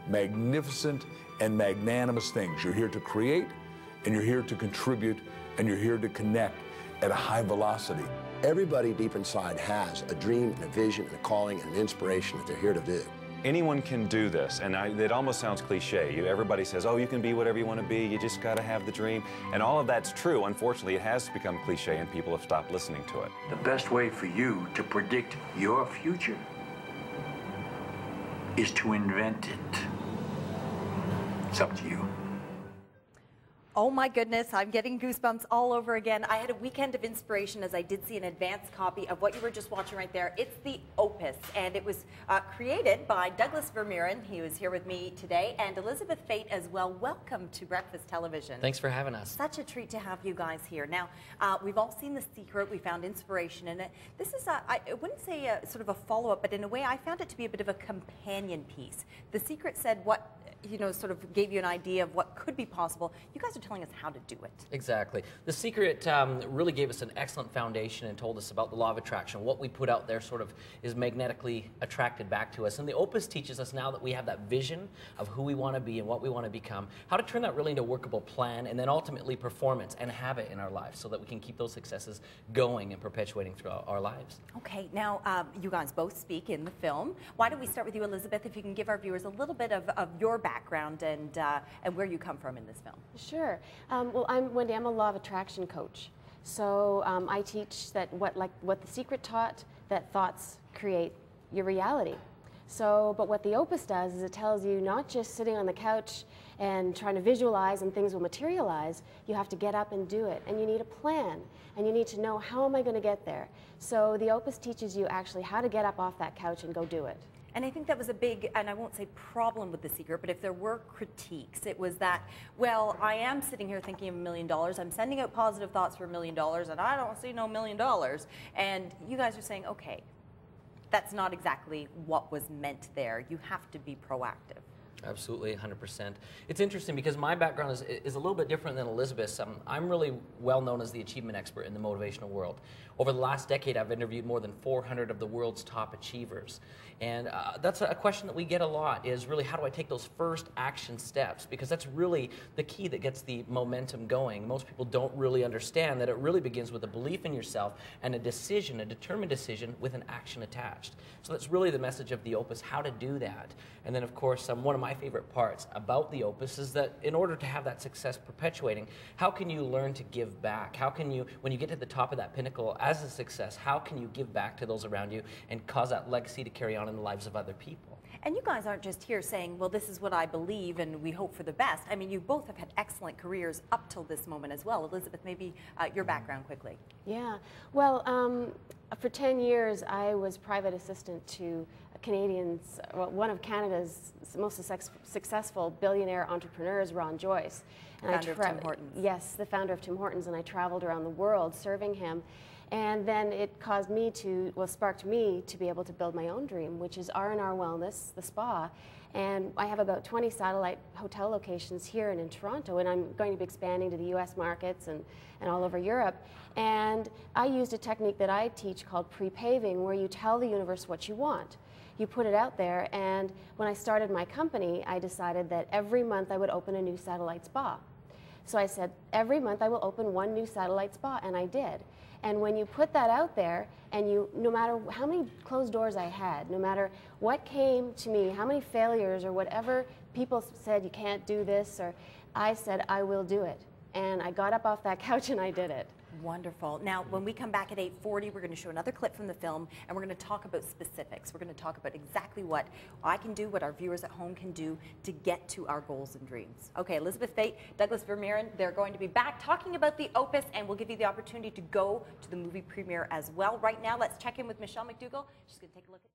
magnificent and magnanimous things. You're here to create, and you're here to contribute, and you're here to connect at a high velocity. Everybody deep inside has a dream and a vision and a calling and an inspiration that they're here to do. Anyone can do this, and it almost sounds cliche. Everybody says, oh, you can be whatever you want to be, you just got to have the dream. And all of that's true. Unfortunately, it has become cliche, and people have stopped listening to it. The best way for you to predict your future is to invent it. It's up to you. Oh my goodness, I'm getting goosebumps all over again. I had a weekend of inspiration as I did see an advanced copy of what you were just watching right there. It's the Opus, and it was created by Douglas Vermeeren. He was here with me today, and Elisabeth Fayt as well. Welcome to Breakfast Television. Thanks for having us. Such a treat to have you guys here. Now, we've all seen The Secret. We found inspiration in it. This is, I wouldn't say sort of a follow-up, but in a way I found it to be a bit of a companion piece. The Secret said what, you know, sort of gave you an idea of what could be possible. You guys are telling us how to do it. Exactly. The Secret really gave us an excellent foundation and told us about the law of attraction. What we put out there sort of is magnetically attracted back to us. And the Opus teaches us now that we have that vision of who we want to be and what we want to become, how to turn that really into a workable plan, and then ultimately performance and habit in our lives so that we can keep those successes going and perpetuating throughout our lives. Okay, now you guys both speak in the film. Why don't we start with you, Elisabeth, if you can give our viewers a little bit of your background and where you come from in this film. Sure. Well, I'm Wendy. I'm a law of attraction coach. So I teach that what The Secret taught, that thoughts create your reality. So, but what the Opus does is it tells you not just sitting on the couch and trying to visualize and things will materialize. You have to get up and do it, and you need a plan, and you need to know, how am I going to get there? So the Opus teaches you actually how to get up off that couch and go do it. And I think that was a big, and I won't say problem with The Secret, but if there were critiques, it was that, well, I am sitting here thinking of $1 million, I'm sending out positive thoughts for $1 million, and I don't see no $1 million. And you guys are saying, okay, that's not exactly what was meant there. You have to be proactive. Absolutely, 100%. It's interesting because my background is a little bit different than Elisabeth's. I'm really well known as the achievement expert in the motivational world. Over the last decade, I've interviewed more than 400 of the world's top achievers. And that's a question that we get a lot, is really, how do I take those first action steps? Because that's really the key that gets the momentum going. Most people don't really understand that it really begins with a belief in yourself and a decision, a determined decision with an action attached. So that's really the message of the Opus, how to do that. And then, of course, one of my favorite parts about the Opus is that in order to have that success perpetuating, how can you learn to give back? How can you, when you get to the top of that pinnacle as a success, how can you give back to those around you and cause that legacy to carry on in the lives of other people? And you guys aren't just here saying, well, this is what I believe and we hope for the best. I mean, you both have had excellent careers up till this moment as well. Elisabeth, maybe your background quickly. Yeah. Well, for 10 years, I was private assistant to Canadians, well, one of Canada's most successful billionaire entrepreneurs, Ron Joyce. And founder of Tim Hortons. Yes, the founder of Tim Hortons, and I traveled around the world serving him. And then it caused me to, well, sparked me to be able to build my own dream, which is R&R Wellness, the spa. And I have about 20 satellite hotel locations here and in Toronto, and I'm going to be expanding to the US markets and all over Europe. And I used a technique that I teach called pre-paving, where you tell the universe what you want. You put it out there, and when I started my company, I decided that every month I would open a new satellite spa. So I said, every month I will open one new satellite spa, and I did. And when you put that out there, and you, no matter how many closed doors I had, no matter what came to me, how many failures or whatever people said, you can't do this, or I said, I will do it. And I got up off that couch and I did it. Wonderful. Now, when we come back at 8:40, we're going to show another clip from the film, and we're going to talk about specifics. We're going to talk about exactly what I can do, what our viewers at home can do to get to our goals and dreams. Okay, Elisabeth Fayt, Douglas Vermeeren, they're going to be back talking about the Opus, and we'll give you the opportunity to go to the movie premiere as well. Right now, let's check in with Michelle McDougall. She's going to take a look at